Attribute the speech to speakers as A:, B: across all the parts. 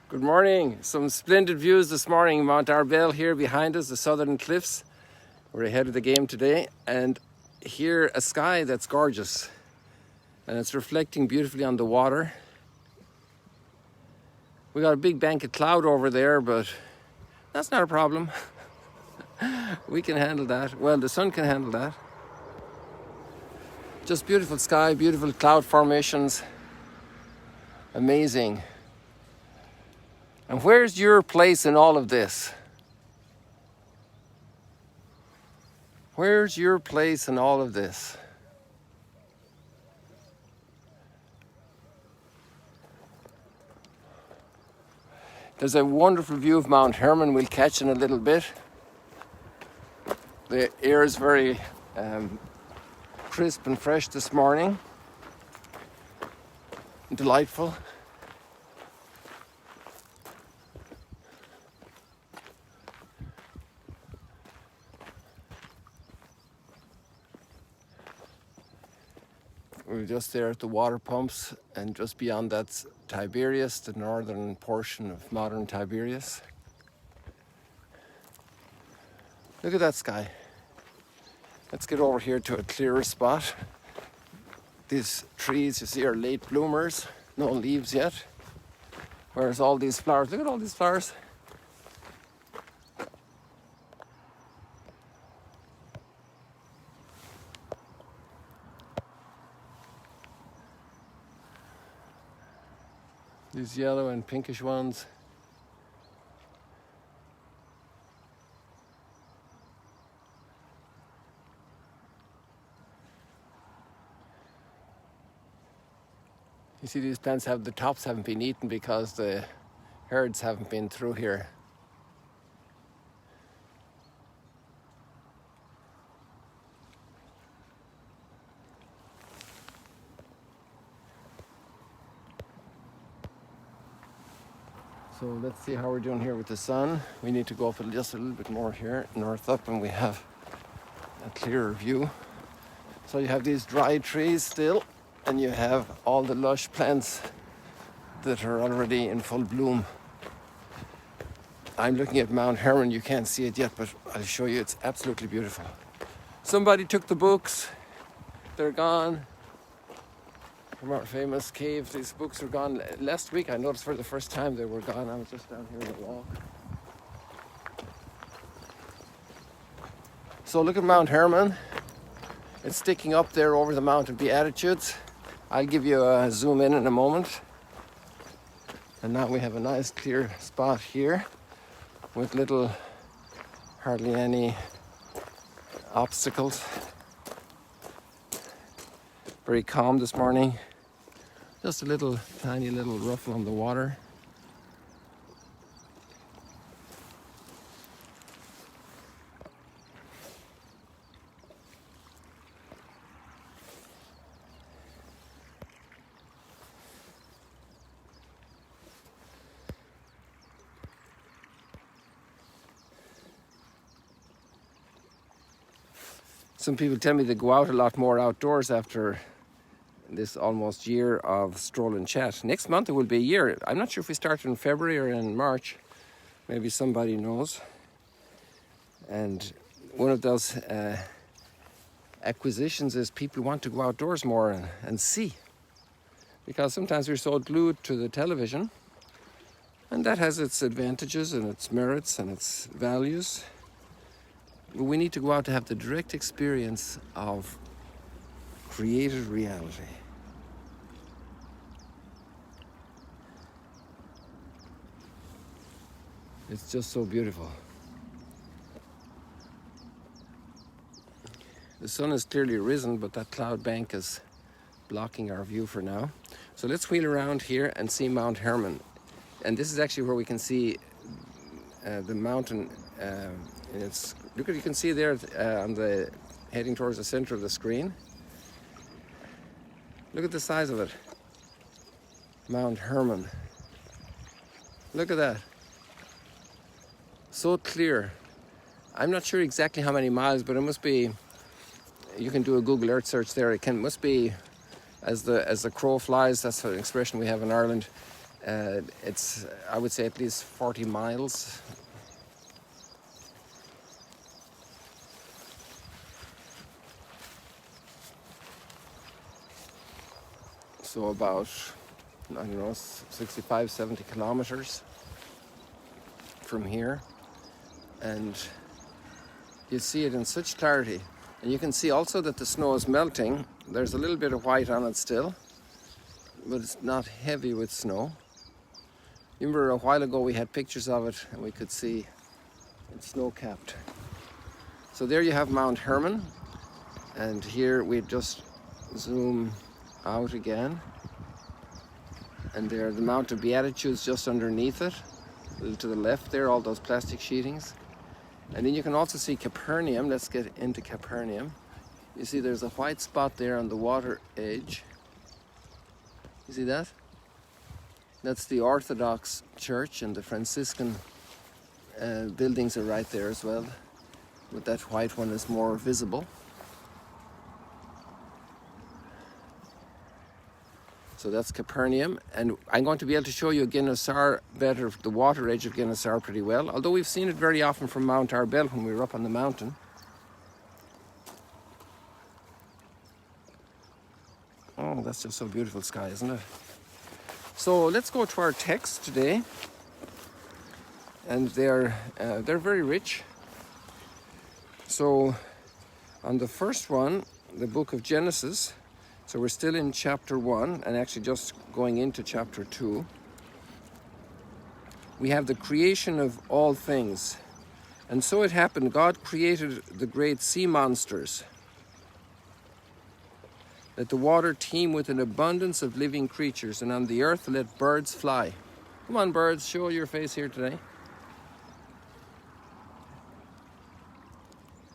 A: Good morning. Some splendid views this morning. Mount Arbel here behind us, the southern cliffs. We're ahead of the game today, and here a sky that's gorgeous, and it's reflecting beautifully on the water. We got a big bank of cloud over there, but that's not a problem. We can handle that. Well, the sun can handle that. Just beautiful sky, beautiful cloud formations. Amazing. And where's your place in all of this? Where's your place in all of this? There's a wonderful view of Mount Hermon we'll catch in a little bit. The air is very crisp and fresh this morning. Delightful. We're just there at the water pumps, and just beyond that's Tiberias, the northern portion of modern Tiberias. Look at that sky. Let's get over here to a clearer spot. These trees you see are late bloomers, no leaves yet. Whereas all these flowers, look at all these flowers. These yellow and pinkish ones. You see these plants the tops haven't been eaten because the herds haven't been through here. So let's see how we're doing here with the sun. We need to go up just a little bit more here, north up, and we have a clearer view. So you have these dry trees still, and you have all the lush plants that are already in full bloom. I'm looking at Mount Hermon. You can't see it yet, but I'll show you. It's absolutely beautiful. Somebody took the books. They're gone. From our famous cave, these books are gone. Last week I noticed for the first time they were gone. I was just down here on the walk. So look at Mount Hermon. It's sticking up there over the Mount of Beatitudes. I'll give you a zoom in a moment. And now we have a nice clear spot here with hardly any obstacles. Very calm this morning. Just a tiny little ruffle on the water. Some people tell me they go out a lot more outdoors after this almost year of stroll and chat. Next month it will be a year. I'm not sure if we start in February or in March. Maybe somebody knows. And one of those acquisitions is people want to go outdoors more and see. Because sometimes we're so glued to the television, and that has its advantages and its merits and its values. But we need to go out to have the direct experience of created reality. It's just so beautiful. The sun has clearly risen, but that cloud bank is blocking our view for now. So let's wheel around here and see Mount Hermon. And this is actually where we can see the mountain. And you can see there on heading towards the center of the screen. Look at the size of it. Mount Hermon. Look at that. So clear. I'm not sure exactly how many miles, but it must be, you can do a Google Earth search there. Must be, as the crow flies, that's an expression we have in Ireland, It's, I would say, at least 40 miles. So about, I don't know, 65, 70 kilometers from here. And you see it in such clarity. And you can see also that the snow is melting. There's a little bit of white on it still, but it's not heavy with snow. Remember a while ago we had pictures of it and we could see it's snow-capped. So there you have Mount Hermon, and here we just zoom out again. And there the Mount of Beatitudes just underneath it, a little to the left there, all those plastic sheetings. And then you can also see Capernaum. Let's get into Capernaum. You see there's a white spot there on the water edge. You see that? That's the Orthodox Church, and the Franciscan buildings are right there as well. But that white one is more visible. So that's Capernaum, and I'm going to be able to show you Guinnessar better, the water edge of Guinnessar pretty well, although we've seen it very often from Mount Arbel when we were up on the mountain. Oh, that's just so beautiful sky, isn't it? So let's go to our text today, and they're very rich. So on the first one, the book of Genesis, so we're still in chapter 1 and actually just going into chapter 2. We have the creation of all things. And so it happened, God created the great sea monsters, let the water teem with an abundance of living creatures, and on the earth let birds fly. Come on, birds, show your face here today.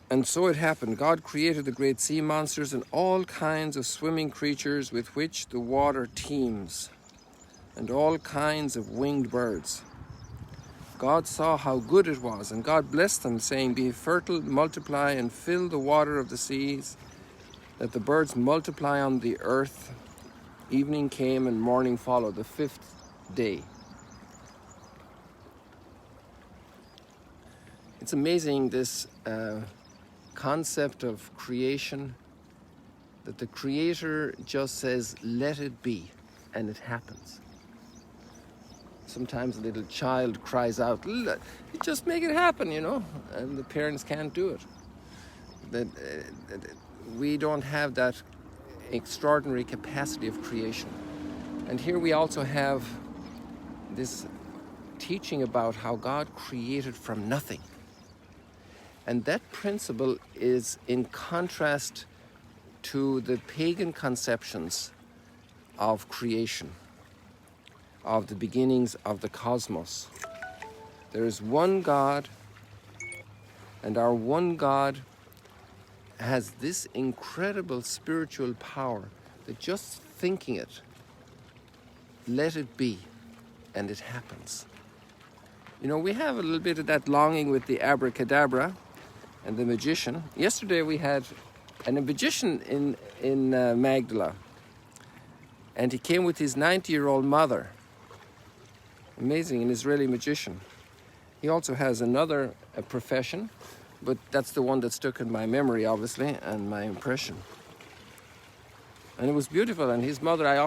A: And so it happened, God created the great sea monsters and all kinds of swimming creatures with which the water teems, and all kinds of winged birds. God saw how good it was, and God blessed them, saying, "Be fertile, multiply, and fill the water of the seas, that the birds multiply on the earth." Evening came and morning followed, the fifth day. It's amazing, this concept of creation, that the Creator just says, "Let it be," and it happens. Sometimes a little child cries out, "Just make it happen," you know, and the parents can't do it. We don't have that extraordinary capacity of creation. And here we also have this teaching about how God created from nothing. And that principle is in contrast to the pagan conceptions of creation, of the beginnings of the cosmos. There is one God, and our one God has this incredible spiritual power that just thinking it, let it be, and it happens. You know, we have a little bit of that longing with the abracadabra and the magician. Yesterday we had a magician in Magdala, and he came with his 90-year-old mother. Amazing, an Israeli magician. He also has another profession, but that's the one that stuck in my memory, obviously, and my impression. And it was beautiful. And his mother, I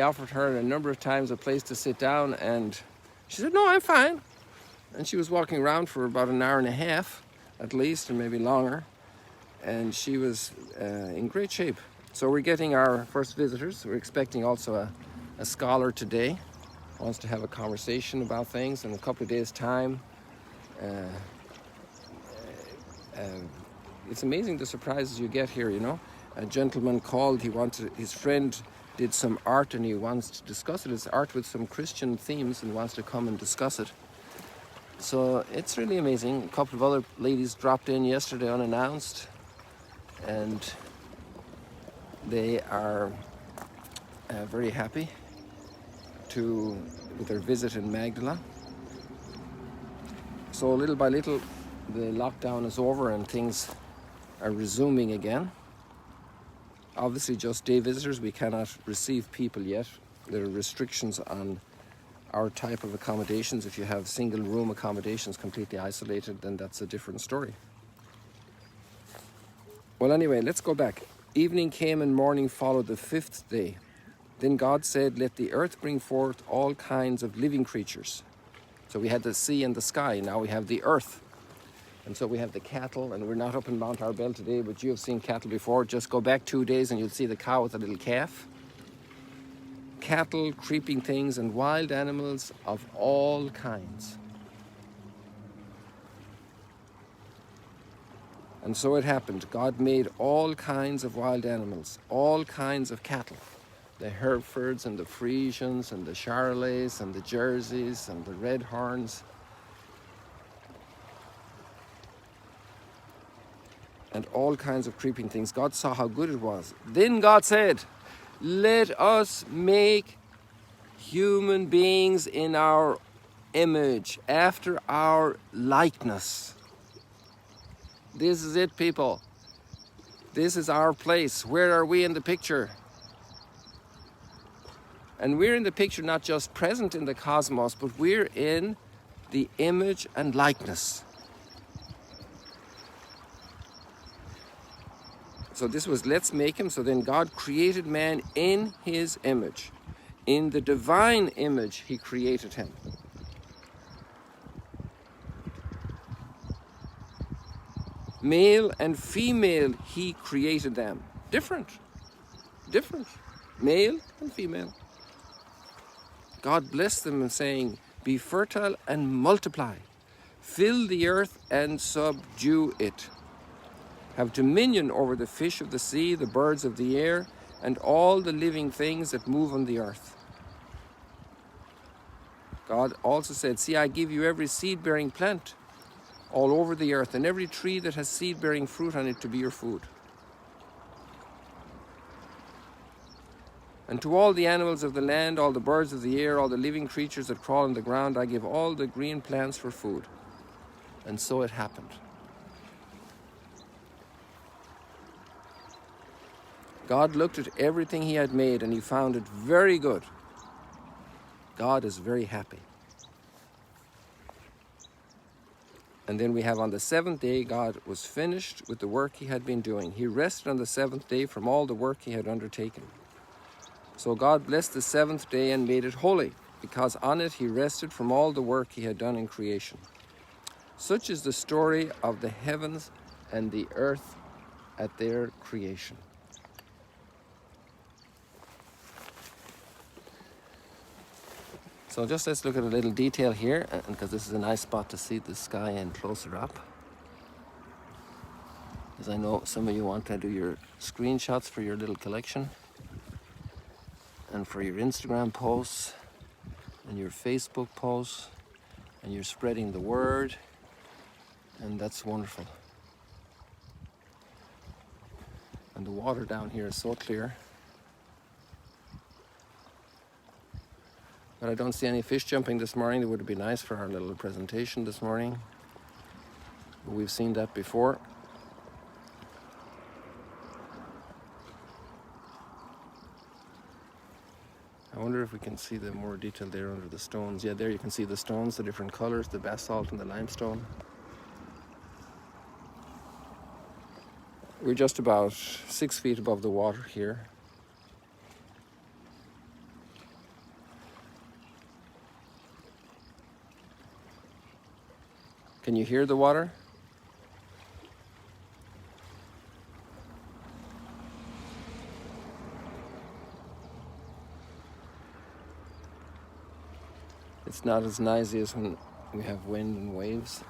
A: offered her a number of times a place to sit down, and she said, "No, I'm fine." And she was walking around for about an hour and a half, at least, or maybe longer. And she was in great shape. So we're getting our first visitors. We're expecting also a scholar today. Wants to have a conversation about things in a couple of days' time. It's amazing the surprises you get here, you know. A gentleman called, his friend did some art and he wants to discuss it. It's art with some Christian themes and wants to come and discuss it. So it's really amazing. A couple of other ladies dropped in yesterday unannounced, and they are very happy with their visit in Magdala. So little by little, the lockdown is over and things are resuming again. Obviously just day visitors, we cannot receive people yet. There are restrictions on our type of accommodations. If you have single room accommodations completely isolated, then that's a different story. Well, anyway, let's go back. Evening came and morning followed the 5th day. Then God said, let the earth bring forth all kinds of living creatures. So we had the sea and the sky, now we have the earth. And so we have the cattle, and we're not up in Mount Arbel today, but you have seen cattle before. Just go back 2 days and you'll see the cow with a little calf. Cattle, creeping things, and wild animals of all kinds. And so it happened. God made all kinds of wild animals, all kinds of cattle. The Herefords and the Frisians and the Charolais and the Jerseys and the Redhorns. And all kinds of creeping things. God saw how good it was. Then God said, let us make human beings in our image, after our likeness. This is it, people. This is our place. Where are we in the picture? And we're in the picture not just present in the cosmos, but we're in the image and likeness. So this was, let's make him. So then God created man in his image. In the divine image, he created him. Male and female, he created them. Different. Male and female. God blessed them in saying, be fertile and multiply. Fill the earth and subdue it. Have dominion over the fish of the sea, the birds of the air, and all the living things that move on the earth. God also said, see, I give you every seed-bearing plant all over the earth, and every tree that has seed-bearing fruit on it to be your food. And to all the animals of the land, all the birds of the air, all the living creatures that crawl on the ground, I give all the green plants for food. And so it happened. God looked at everything he had made and he found it very good. God is very happy. And then we have on the 7th day, God was finished with the work he had been doing. He rested on the 7th day from all the work he had undertaken. So God blessed the 7th day and made it holy, because on it he rested from all the work he had done in creation. Such is the story of the heavens and the earth at their creation. So just let's look at a little detail here, because this is a nice spot to see the sky in closer up. Because I know some of you want to do your screenshots for your little collection, and for your Instagram posts, and your Facebook posts, and you're spreading the word, and that's wonderful. And the water down here is so clear. But I don't see any fish jumping this morning. It would be nice for our little presentation this morning. But we've seen that before. I wonder if we can see the more detail there under the stones. Yeah, there you can see the stones, the different colors, the basalt and the limestone. We're just about 6 feet above the water here. Can you hear the water? It's not as noisy as when we have wind and waves.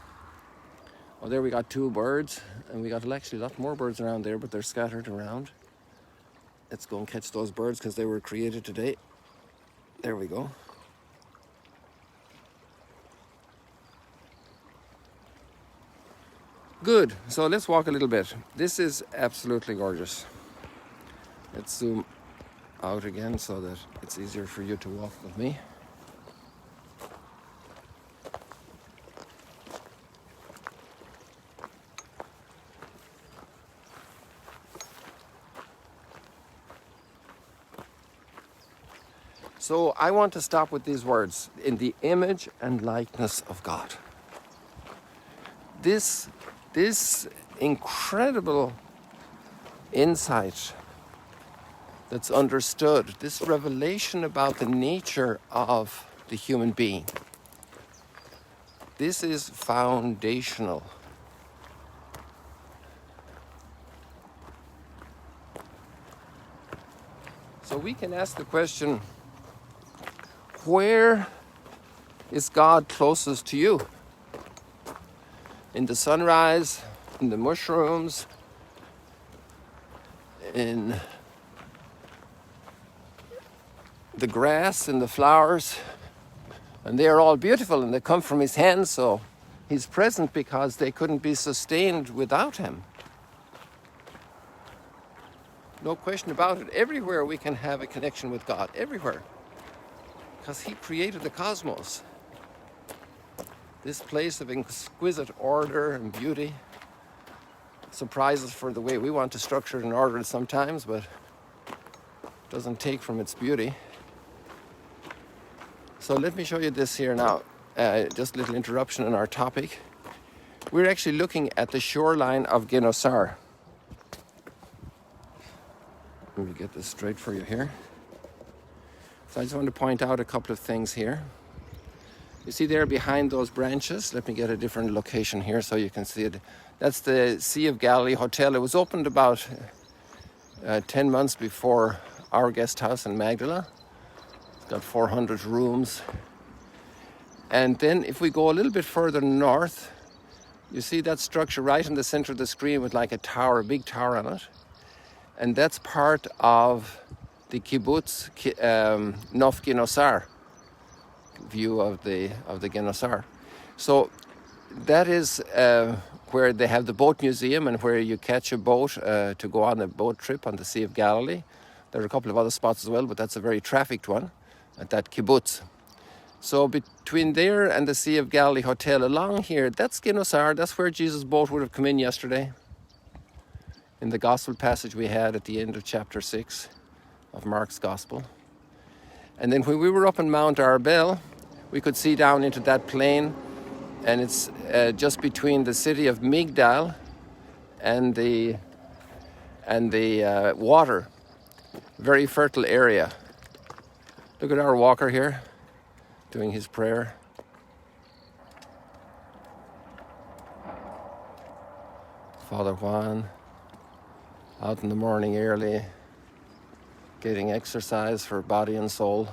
A: Oh, there we got 2 birds, and we got actually a lot more birds around there, but they're scattered around. Let's go and catch those birds because they were created today. There we go. Good, so let's walk a little bit. This is absolutely gorgeous. Let's zoom out again so that it's easier for you to walk with me. So I want to stop with these words, in the image and likeness of God. This incredible insight that's understood, this revelation about the nature of the human being, this is foundational. So we can ask the question, where is God closest to you? In the sunrise, in the mushrooms, in the grass and the flowers, and they are all beautiful and they come from his hand, so he's present because they couldn't be sustained without him. No question about it. Everywhere we can have a connection with God, everywhere, because he created the cosmos, this place of exquisite order and beauty. Surprises for the way we want to structure it and order it sometimes, but it doesn't take from its beauty. So let me show you this here now. Just a little interruption in our topic. We're actually looking at the shoreline of Genosar. Let me get this straight for you here. So I just want to point out a couple of things here. You see there behind those branches, let me get a different location here so you can see it. That's the Sea of Galilee Hotel. It was opened about 10 months before our guest house in Magdala. It's got 400 rooms. And then if we go a little bit further north, you see that structure right in the center of the screen with like a tower, a big tower on it. And that's part of the kibbutz Nof Genosar view of the Genosar. So that is where they have the boat museum and where you catch a boat to go on a boat trip on the Sea of Galilee. There are a couple of other spots as well, but that's a very trafficked one at that kibbutz. So between there and the Sea of Galilee Hotel along here, that's Genosar. That's where Jesus' boat would have come in yesterday in the gospel passage we had at the end of chapter 6 of Mark's gospel. And then when we were up in Mount Arbel, we could see down into that plain, and it's just between the city of Migdal and the water. Very fertile area. Look at our walker here doing his prayer. Father Juan out in the morning early, getting exercise for body and soul.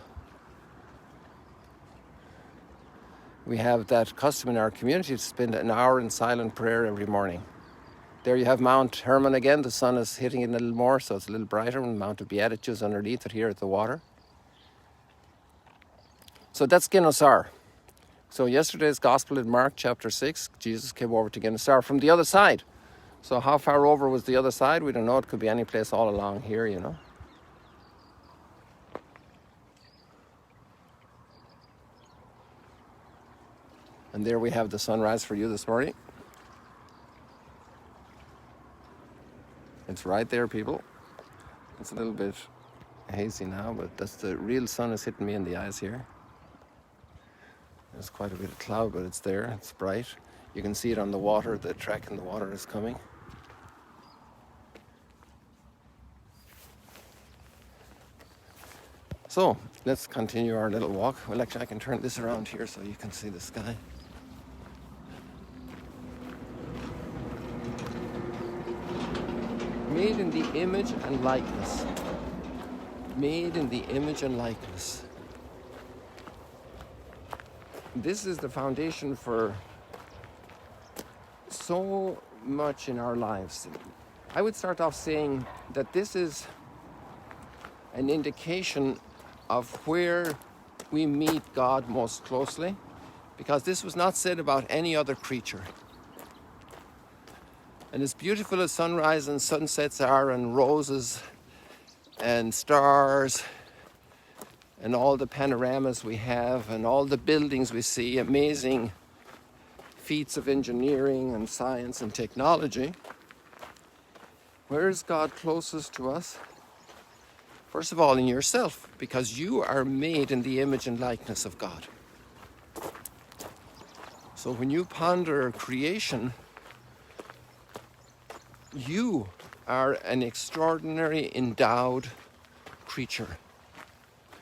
A: We have that custom in our community to spend an hour in silent prayer every morning. There you have Mount Hermon again. The sun is hitting it a little more, so it's a little brighter, and Mount of Beatitudes underneath it here at the water. So that's Genosar. So yesterday's gospel in Mark chapter 6, Jesus came over to Genosar from the other side. So how far over was the other side? We don't know. It could be any place all along here, you know. And there we have the sunrise for you this morning. It's right there, people. It's a little bit hazy now, but that's the real sun is hitting me in the eyes here. There's quite a bit of cloud, but it's there. It's bright. You can see it on the water. The track in the water is coming. So let's continue our little walk. Well, actually, I can turn this around here so you can see the sky. Made in the image and likeness. Made in the image and likeness. This is the foundation for so much in our lives. I would start off saying that this is an indication of where we meet God most closely, because this was not said about any other creature. And as beautiful as sunrise and sunsets are, and roses and stars and all the panoramas we have and all the buildings we see, amazing feats of engineering and science and technology, where is God closest to us? First of all, in yourself, because you are made in the image and likeness of God. So when you ponder creation, you are an extraordinary endowed creature.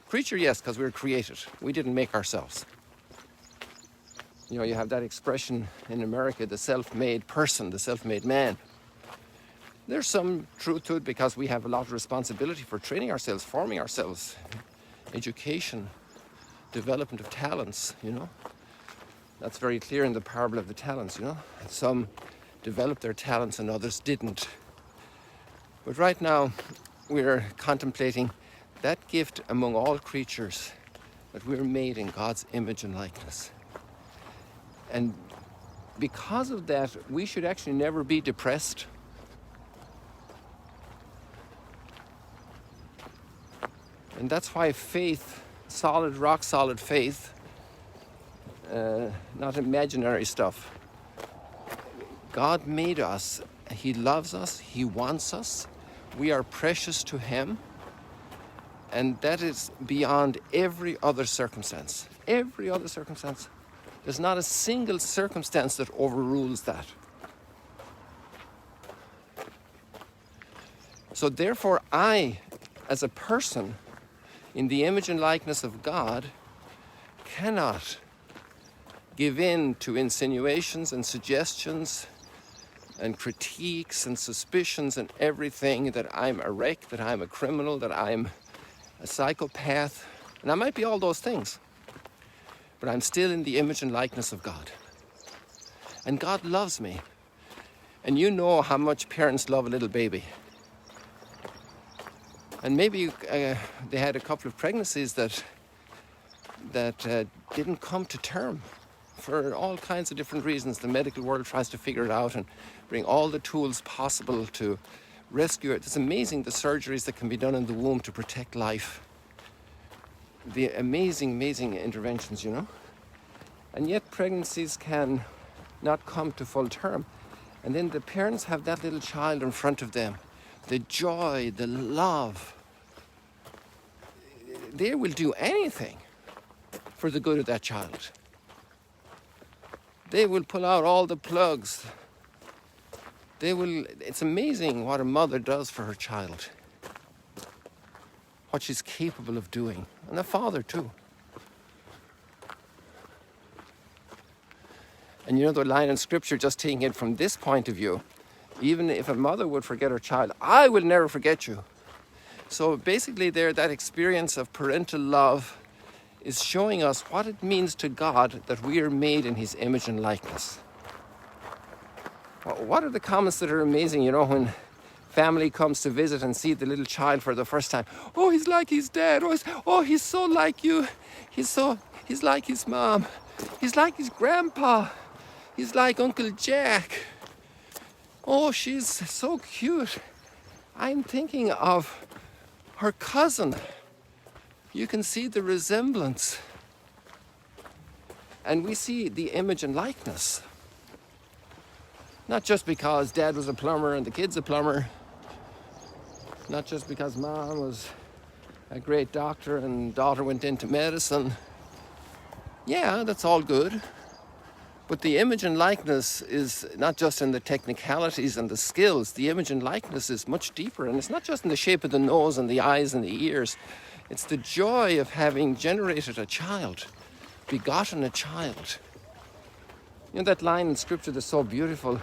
A: Creature, yes, because we were created. We didn't make ourselves. You know, you have that expression in America, the self-made person, the self-made man. There's some truth to it because we have a lot of responsibility for training ourselves, forming ourselves, education, development of talents, you know. That's very clear in the parable of the talents, you know. Some developed their talents and others didn't. But right now, we're contemplating that gift among all creatures, that we're made in God's image and likeness. And because of that, we should actually never be depressed. And that's why faith, solid, rock-solid faith, not imaginary stuff. God made us. He loves us. He wants us. We are precious to Him. And that is beyond every other circumstance. Every other circumstance. There's not a single circumstance that overrules that. So therefore, I, as a person, in the image and likeness of God, cannot give in to insinuations and suggestions and critiques and suspicions and everything that I'm a wreck, that I'm a criminal, that I'm a psychopath. And I might be all those things, but I'm still in the image and likeness of God. And God loves me. And you know how much parents love a little baby. And maybe they had a couple of pregnancies that didn't come to term for all kinds of different reasons. The medical world tries to figure it out and bring all the tools possible to rescue it. It's amazing the surgeries that can be done in the womb to protect life. The amazing, amazing interventions, you know. And yet pregnancies can not come to full term. And then the parents have that little child in front of them. The joy, the love. They will do anything for the good of that child. They will pull out all the plugs. It's amazing what a mother does for her child. What she's capable of doing. And a father too. And you know the line in scripture, just taking it from this point of view, even if a mother would forget her child, I will never forget you. So basically there, that experience of parental love is showing us what it means to God that we are made in His image and likeness. What are the comments that are amazing, you know, when family comes to visit and see the little child for the first time? Oh, he's like his dad. Oh, he's so like you. He's like his mom. He's like his grandpa. He's like Uncle Jack. Oh, she's so cute. I'm thinking of her cousin. You can see the resemblance. And we see the image and likeness. Not just because dad was a plumber and the kid's a plumber. Not just because mom was a great doctor and daughter went into medicine. Yeah, that's all good. But the image and likeness is not just in the technicalities and the skills. The image and likeness is much deeper. And it's not just in the shape of the nose and the eyes and the ears. It's the joy of having generated a child, begotten a child. You know that line in scripture that's so beautiful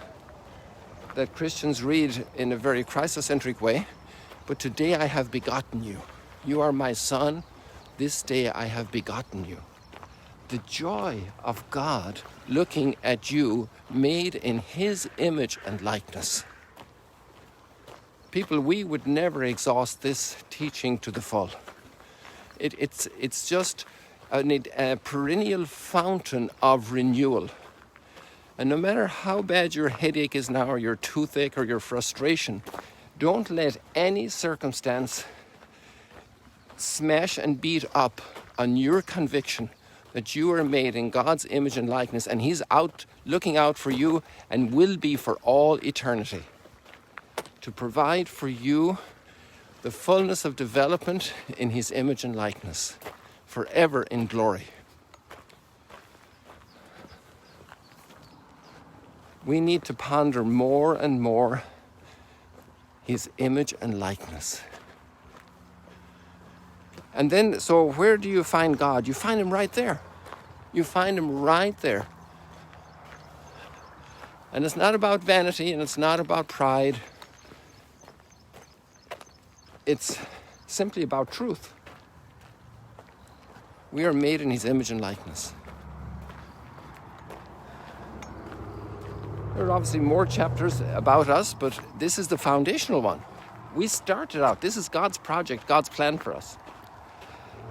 A: that Christians read in a very Christocentric way. But today I have begotten you. You are my son. This day I have begotten you. The joy of God looking at you made in His image and likeness. People, we would never exhaust this teaching to the full. It's just a perennial fountain of renewal. And no matter how bad your headache is now, or your toothache, or your frustration, don't let any circumstance smash and beat up on your conviction that you are made in God's image and likeness, and He's looking out for you and will be for all eternity to provide for you the fullness of development in his image and likeness, forever in glory. We need to ponder more and more his image and likeness. And then, so where do you find God? You find him right there. You find him right there. And it's not about vanity and it's not about pride. It's simply about truth. We are made in his image and likeness. There are obviously more chapters about us, but this is the foundational one. We started out. This is God's project, God's plan for us.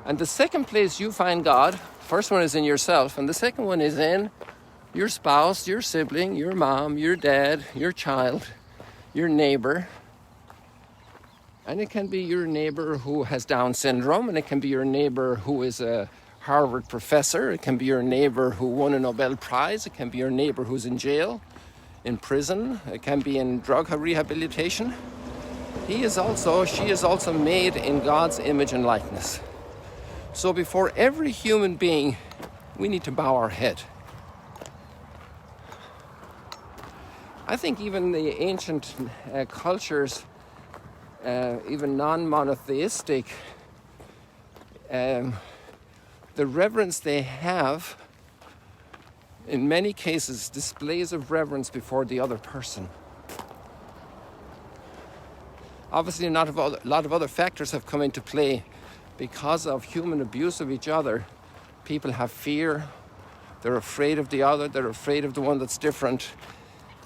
A: And the second place you find God, first one is in yourself, and the second one is in your spouse, your sibling, your mom, your dad, your child, your neighbor. And it can be your neighbor who has Down syndrome, and it can be your neighbor who is a Harvard professor. It can be your neighbor who won a Nobel Prize. It can be your neighbor who's in jail, in prison. It can be in drug rehabilitation. She is also made in God's image and likeness. So before every human being, we need to bow our head. I think even the ancient cultures, even non-monotheistic, the reverence they have, in many cases, displays of reverence before the other person. Obviously, a lot of other factors have come into play. Because of human abuse of each other, people have fear. They're afraid of the other. They're afraid of the one that's different.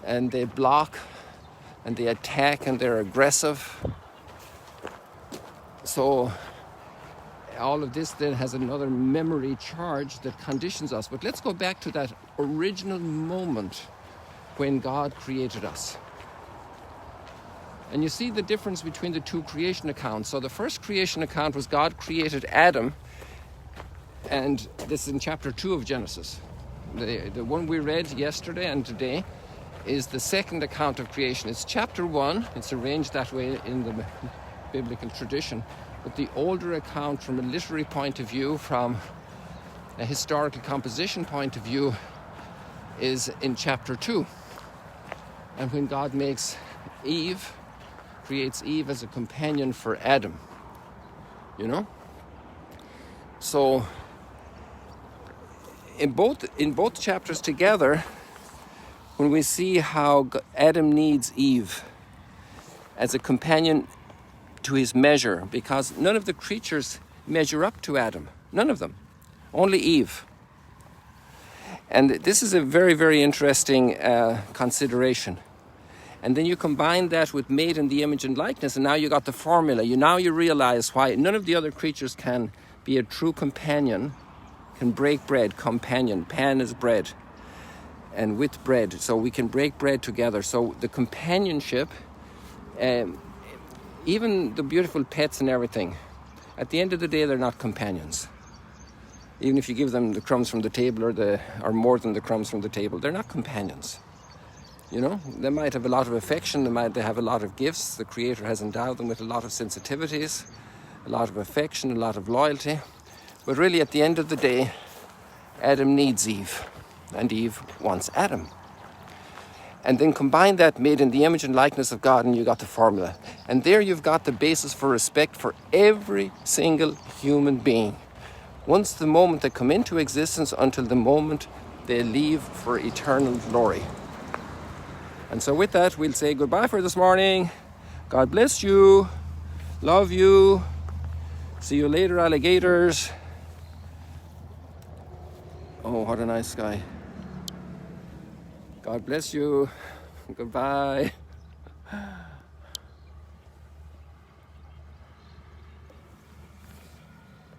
A: And they block and they attack and they're aggressive. So all of this then has another memory charge that conditions us. But let's go back to that original moment when God created us. And you see the difference between the two creation accounts. So the first creation account was God created Adam, and this is in chapter 2 of Genesis. The one we read yesterday and today is the second account of creation. It's chapter 1. It's arranged that way in the biblical tradition. But the older account from a literary point of view, from a historical composition point of view, is in chapter 2. And when God makes Eve, creates Eve as a companion for Adam, you know. So in both chapters together, when we see how Adam needs Eve as a companion to his measure, because none of the creatures measure up to Adam, none of them, only Eve. And this is a very, very interesting consideration. And then you combine that with made in the image and likeness, and now you got the formula. Now you realize why none of the other creatures can be a true companion, can break bread, companion. Pan is bread, and with bread. So we can break bread together. So the companionship, even the beautiful pets and everything, at the end of the day, they're not companions. Even if you give them the crumbs from the table or more than the crumbs from the table, they're not companions. You know, they might have a lot of affection, they have a lot of gifts. The Creator has endowed them with a lot of sensitivities, a lot of affection, a lot of loyalty. But really, at the end of the day, Adam needs Eve, and Eve wants Adam. And then combine that made in the image and likeness of God, and you got the formula. And there you've got the basis for respect for every single human being. Once the moment they come into existence until the moment they leave for eternal glory. And so with that, we'll say goodbye for this morning. God bless you. Love you. See you later, alligators. Oh, what a nice guy. God bless you. Goodbye.